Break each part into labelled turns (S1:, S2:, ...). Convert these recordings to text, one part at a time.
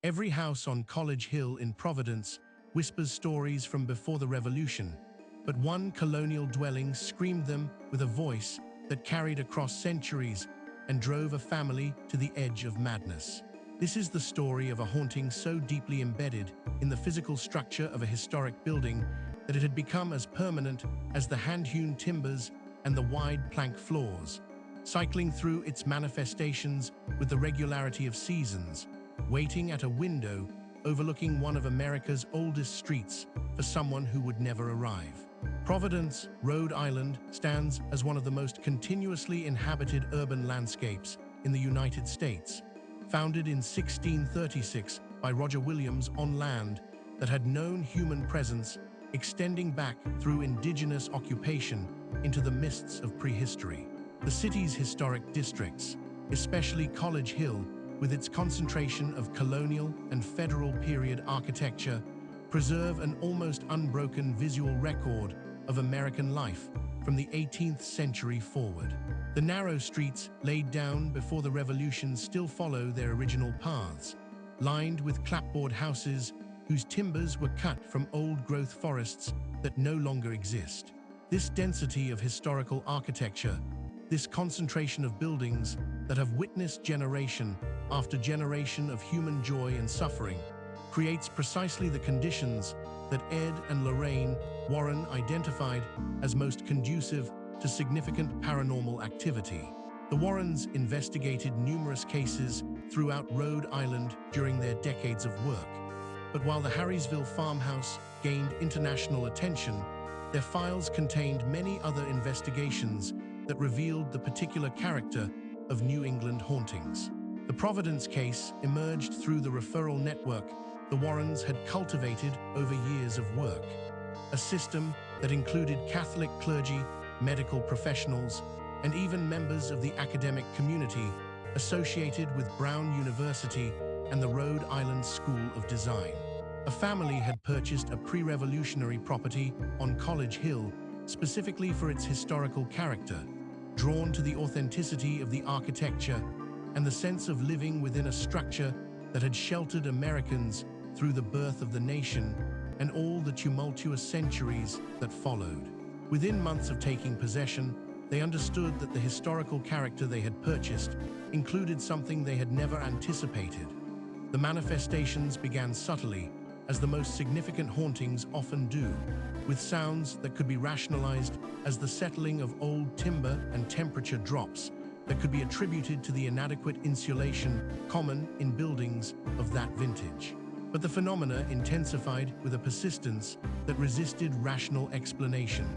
S1: Every house on College Hill in Providence whispers stories from before the Revolution, but one colonial dwelling screamed them with a voice that carried across centuries and drove a family to the edge of madness. This is the story of a haunting so deeply embedded in the physical structure of a historic building that it had become as permanent as the hand-hewn timbers and the wide plank floors, cycling through its manifestations with the regularity of seasons, waiting at a window overlooking one of America's oldest streets for someone who would never arrive. Providence, Rhode Island, stands as one of the most continuously inhabited urban landscapes in the United States, founded in 1636 by Roger Williams on land that had known human presence extending back through indigenous occupation into the mists of prehistory. The city's historic districts, especially College Hill, with its concentration of colonial and federal period architecture, preserve an almost unbroken visual record of American life from the 18th century forward. The narrow streets laid down before the Revolution still follow their original paths, lined with clapboard houses whose timbers were cut from old-growth forests that no longer exist. This density of historical architecture, this concentration of buildings that have witnessed generation after generation of human joy and suffering, creates precisely the conditions that Ed and Lorraine Warren identified as most conducive to significant paranormal activity. The Warrens investigated numerous cases throughout Rhode Island during their decades of work. But while the Harrisville farmhouse gained international attention, their files contained many other investigations that revealed the particular character of New England hauntings. The Providence case emerged through the referral network the Warrens had cultivated over years of work, a system that included Catholic clergy, medical professionals, and even members of the academic community associated with Brown University and the Rhode Island School of Design. A family had purchased a pre-revolutionary property on College Hill specifically for its historical character, drawn to the authenticity of the architecture and the sense of living within a structure that had sheltered Americans through the birth of the nation and all the tumultuous centuries that followed. Within months of taking possession, they understood that the historical character they had purchased included something they had never anticipated. The manifestations began subtly, as the most significant hauntings often do, with sounds that could be rationalized as the settling of old timber and temperature drops that could be attributed to the inadequate insulation common in buildings of that vintage. But the phenomena intensified with a persistence that resisted rational explanation.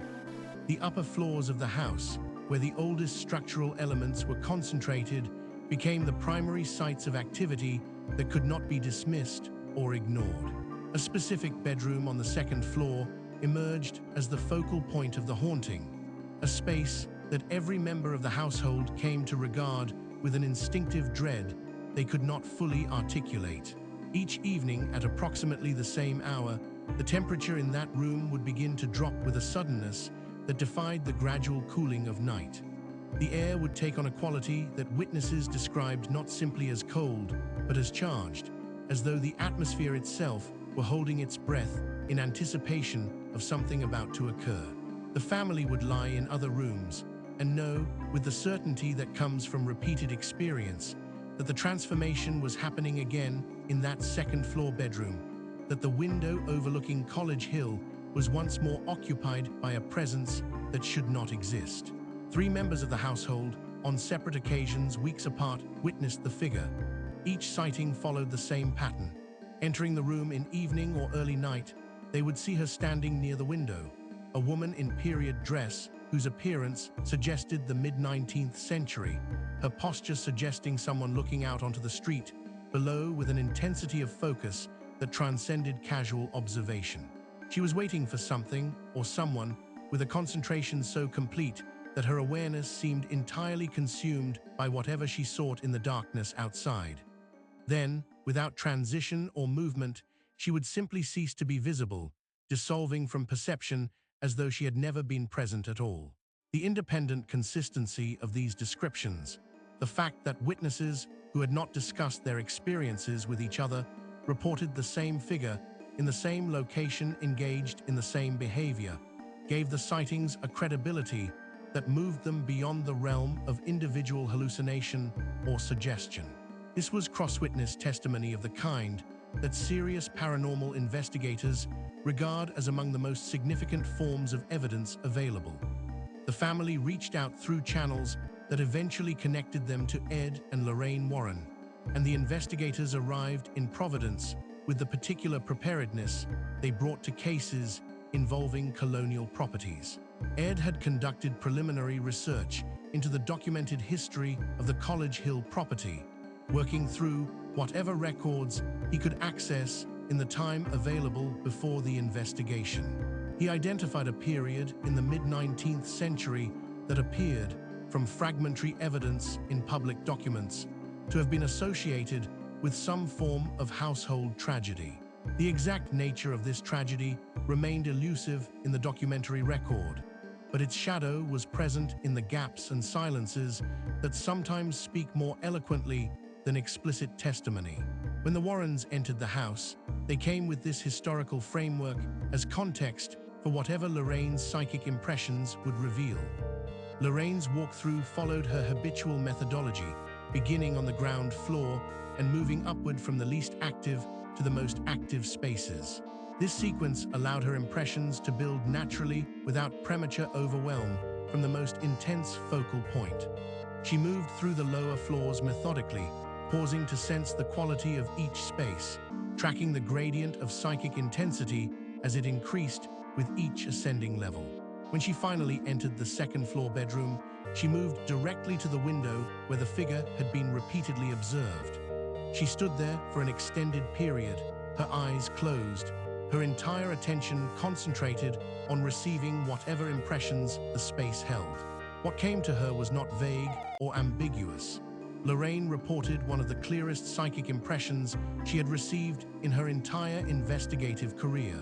S1: The upper floors of the house, where the oldest structural elements were concentrated, became the primary sites of activity that could not be dismissed or ignored. A specific bedroom on the second floor emerged as the focal point of the haunting, a space that every member of the household came to regard with an instinctive dread they could not fully articulate. Each evening at approximately the same hour, the temperature in that room would begin to drop with a suddenness that defied the gradual cooling of night. The air would take on a quality that witnesses described not simply as cold, but as charged, as though the atmosphere itself were holding its breath in anticipation of something about to occur. The family would lie in other rooms and know, with the certainty that comes from repeated experience, that the transformation was happening again in that second-floor bedroom, that the window overlooking College Hill was once more occupied by a presence that should not exist. 3 members of the household, on separate occasions weeks apart, witnessed the figure. Each sighting followed the same pattern. Entering the room in evening or early night, they would see her standing near the window, a woman in period dress whose appearance suggested the mid-19th century, her posture suggesting someone looking out onto the street below with an intensity of focus that transcended casual observation. She was waiting for something or someone with a concentration so complete that her awareness seemed entirely consumed by whatever she sought in the darkness outside. Then, without transition or movement, she would simply cease to be visible, dissolving from perception as though she had never been present at all. The independent consistency of these descriptions, the fact that witnesses who had not discussed their experiences with each other reported the same figure in the same location, engaged in the same behavior, gave the sightings a credibility that moved them beyond the realm of individual hallucination or suggestion. This was cross-witness testimony of the kind that serious paranormal investigators regard as among the most significant forms of evidence available. The family reached out through channels that eventually connected them to Ed and Lorraine Warren, and the investigators arrived in Providence with the particular preparedness they brought to cases involving colonial properties. Ed had conducted preliminary research into the documented history of the College Hill property, working through whatever records he could access in the time available before the investigation. He identified a period in the mid-19th century that appeared, from fragmentary evidence in public documents, to have been associated with some form of household tragedy. The exact nature of this tragedy remained elusive in the documentary record, but its shadow was present in the gaps and silences that sometimes speak more eloquently than explicit testimony. When the Warrens entered the house, they came with this historical framework as context for whatever Lorraine's psychic impressions would reveal. Lorraine's walkthrough followed her habitual methodology, beginning on the ground floor and moving upward from the least active to the most active spaces. This sequence allowed her impressions to build naturally without premature overwhelm from the most intense focal point. She moved through the lower floors methodically, pausing to sense the quality of each space, tracking the gradient of psychic intensity as it increased with each ascending level. When she finally entered the second-floor bedroom, she moved directly to the window where the figure had been repeatedly observed. She stood there for an extended period, her eyes closed, her entire attention concentrated on receiving whatever impressions the space held. What came to her was not vague or ambiguous. Lorraine reported one of the clearest psychic impressions she had received in her entire investigative career.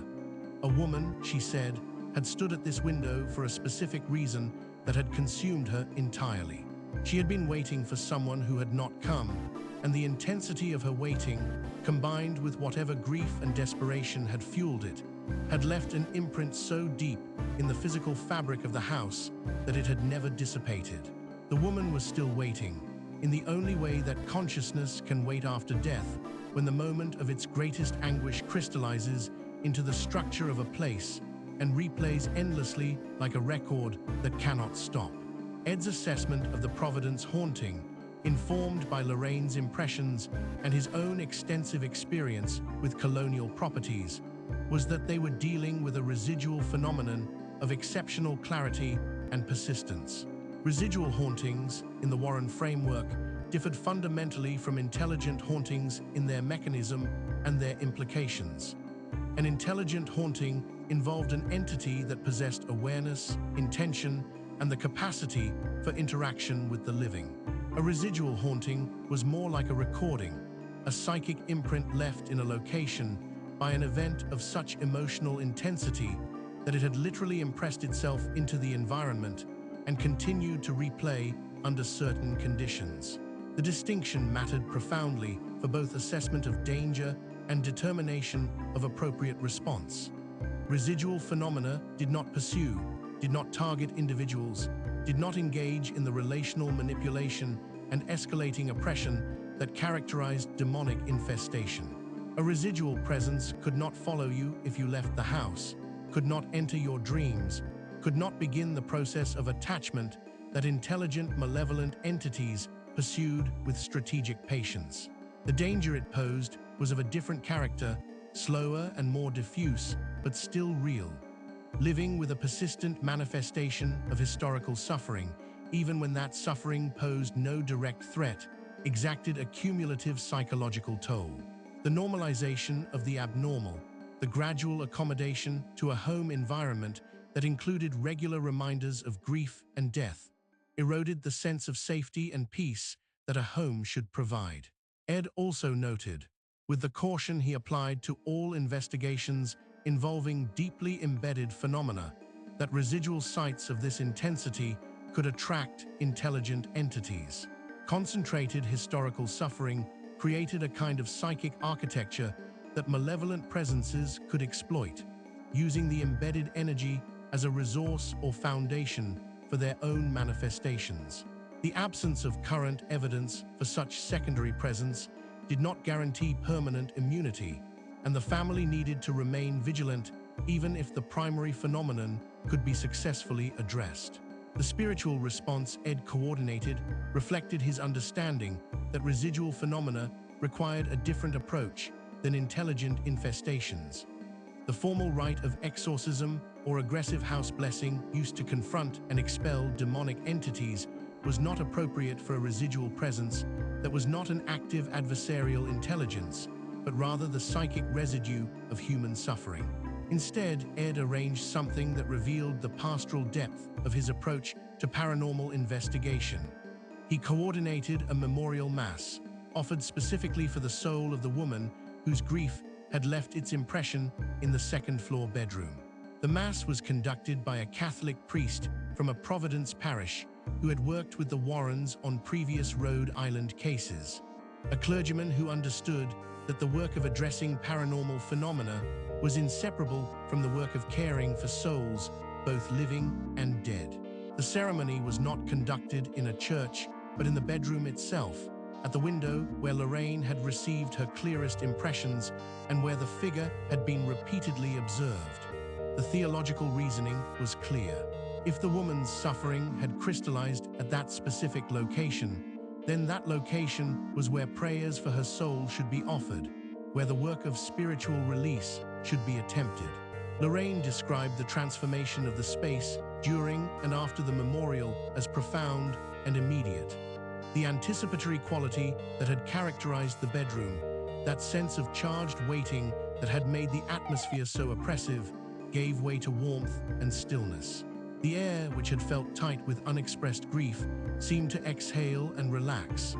S1: A woman, she said, had stood at this window for a specific reason that had consumed her entirely. She had been waiting for someone who had not come, and the intensity of her waiting, combined with whatever grief and desperation had fueled it, had left an imprint so deep in the physical fabric of the house that it had never dissipated. The woman was still waiting, in the only way that consciousness can wait after death, when the moment of its greatest anguish crystallizes into the structure of a place and replays endlessly like a record that cannot stop. Ed's assessment of the Providence haunting, informed by Lorraine's impressions and his own extensive experience with colonial properties, was that they were dealing with a residual phenomenon of exceptional clarity and persistence. Residual hauntings, in the Warren framework, differed fundamentally from intelligent hauntings in their mechanism and their implications. An intelligent haunting involved an entity that possessed awareness, intention, and the capacity for interaction with the living. A residual haunting was more like a recording, a psychic imprint left in a location by an event of such emotional intensity that it had literally impressed itself into the environment and continued to replay under certain conditions. The distinction mattered profoundly for both assessment of danger and determination of appropriate response. Residual phenomena did not pursue, did not target individuals, did not engage in the relational manipulation and escalating oppression that characterized demonic infestation. A residual presence could not follow you if you left the house, could not enter your dreams, could not begin the process of attachment that intelligent, malevolent entities pursued with strategic patience. The danger it posed was of a different character, slower and more diffuse, but still real. Living with a persistent manifestation of historical suffering, even when that suffering posed no direct threat, exacted a cumulative psychological toll. The normalization of the abnormal, the gradual accommodation to a home environment that included regular reminders of grief and death, eroded the sense of safety and peace that a home should provide. Ed also noted, with the caution he applied to all investigations involving deeply embedded phenomena, that residual sites of this intensity could attract intelligent entities. Concentrated historical suffering created a kind of psychic architecture that malevolent presences could exploit, using the embedded energy as a resource or foundation for their own manifestations. The absence of current evidence for such secondary presence did not guarantee permanent immunity, and the family needed to remain vigilant even if the primary phenomenon could be successfully addressed. The spiritual response Ed coordinated reflected his understanding that residual phenomena required a different approach than intelligent infestations. The formal rite of exorcism or aggressive house blessing used to confront and expel demonic entities was not appropriate for a residual presence that was not an active adversarial intelligence, but rather the psychic residue of human suffering. Instead, Ed arranged something that revealed the pastoral depth of his approach to paranormal investigation. He coordinated a memorial mass, offered specifically for the soul of the woman whose grief had left its impression in the second-floor bedroom. The mass was conducted by a Catholic priest from a Providence parish who had worked with the Warrens on previous Rhode Island cases, a clergyman who understood that the work of addressing paranormal phenomena was inseparable from the work of caring for souls, both living and dead. The ceremony was not conducted in a church, but in the bedroom itself, at the window where Lorraine had received her clearest impressions and where the figure had been repeatedly observed. The theological reasoning was clear. If the woman's suffering had crystallized at that specific location, then that location was where prayers for her soul should be offered, where the work of spiritual release should be attempted. Lorraine described the transformation of the space during and after the memorial as profound and immediate. The anticipatory quality that had characterized the bedroom, that sense of charged waiting that had made the atmosphere so oppressive, gave way to warmth and stillness. The air, which had felt tight with unexpressed grief, seemed to exhale and relax.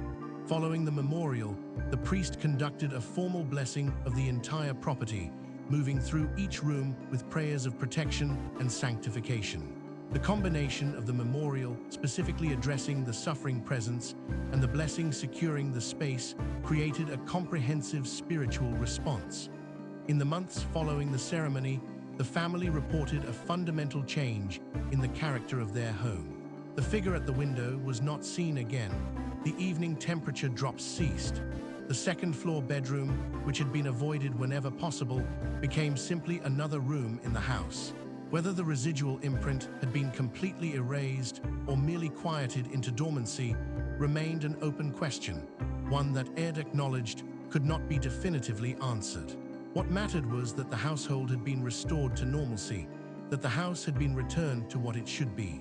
S1: Following the memorial, the priest conducted a formal blessing of the entire property, moving through each room with prayers of protection and sanctification. The combination of the memorial specifically addressing the suffering presence and the blessing securing the space created a comprehensive spiritual response. In the months following the ceremony, the family reported a fundamental change in the character of their home. The figure at the window was not seen again. The evening temperature drops ceased. The second-floor bedroom, which had been avoided whenever possible, became simply another room in the house. Whether the residual imprint had been completely erased or merely quieted into dormancy remained an open question, one that Ed acknowledged could not be definitively answered. What mattered was that the household had been restored to normalcy, that the house had been returned to what it should be.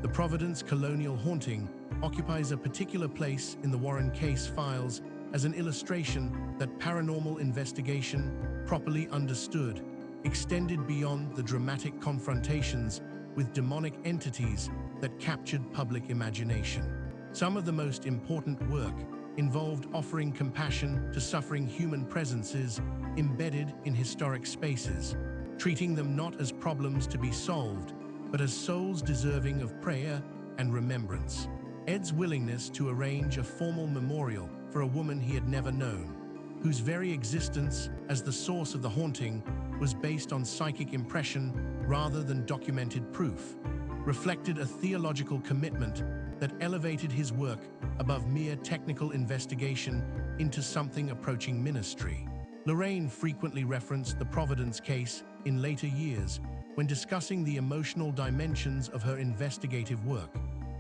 S1: The Providence colonial haunting occupies a particular place in the Warren case files as an illustration that paranormal investigation, properly understood, extended beyond the dramatic confrontations with demonic entities that captured public imagination. Some of the most important work involved offering compassion to suffering human presences embedded in historic spaces, treating them not as problems to be solved, but as souls deserving of prayer and remembrance. Ed's willingness to arrange a formal memorial for a woman he had never known, whose very existence as the source of the haunting was based on psychic impression rather than documented proof, reflected a theological commitment that elevated his work above mere technical investigation into something approaching ministry. Lorraine frequently referenced the Providence case in later years when discussing the emotional dimensions of her investigative work,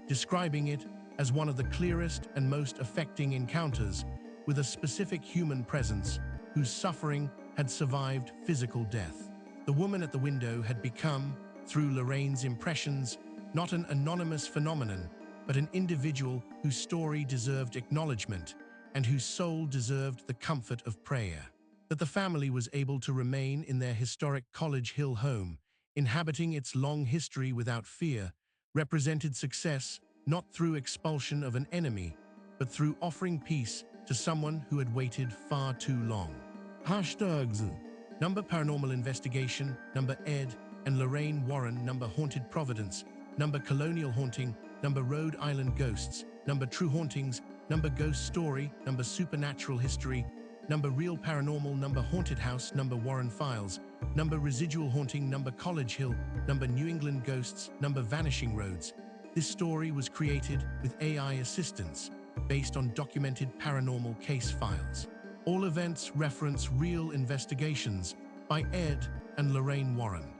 S1: describing it as one of the clearest and most affecting encounters with a specific human presence whose suffering had survived physical death. The woman at the window had become, through Lorraine's impressions, not an anonymous phenomenon, but an individual whose story deserved acknowledgement and whose soul deserved the comfort of prayer. That the family was able to remain in their historic College Hill home, inhabiting its long history without fear, represented success not through expulsion of an enemy, but through offering peace to someone who had waited far too long. Hashtags number Paranormal Investigation, number Ed and Lorraine Warren, number Haunted Providence, number Colonial Haunting, number Rhode Island Ghosts, number True Hauntings, number Ghost Story, number Supernatural History, number real paranormal, number haunted house, number Warren Files, number residual haunting, number College Hill, number New England ghosts, number Vanishing Roads. This story was created with AI assistance based on documented paranormal case files. All events reference real investigations by Ed and Lorraine Warren.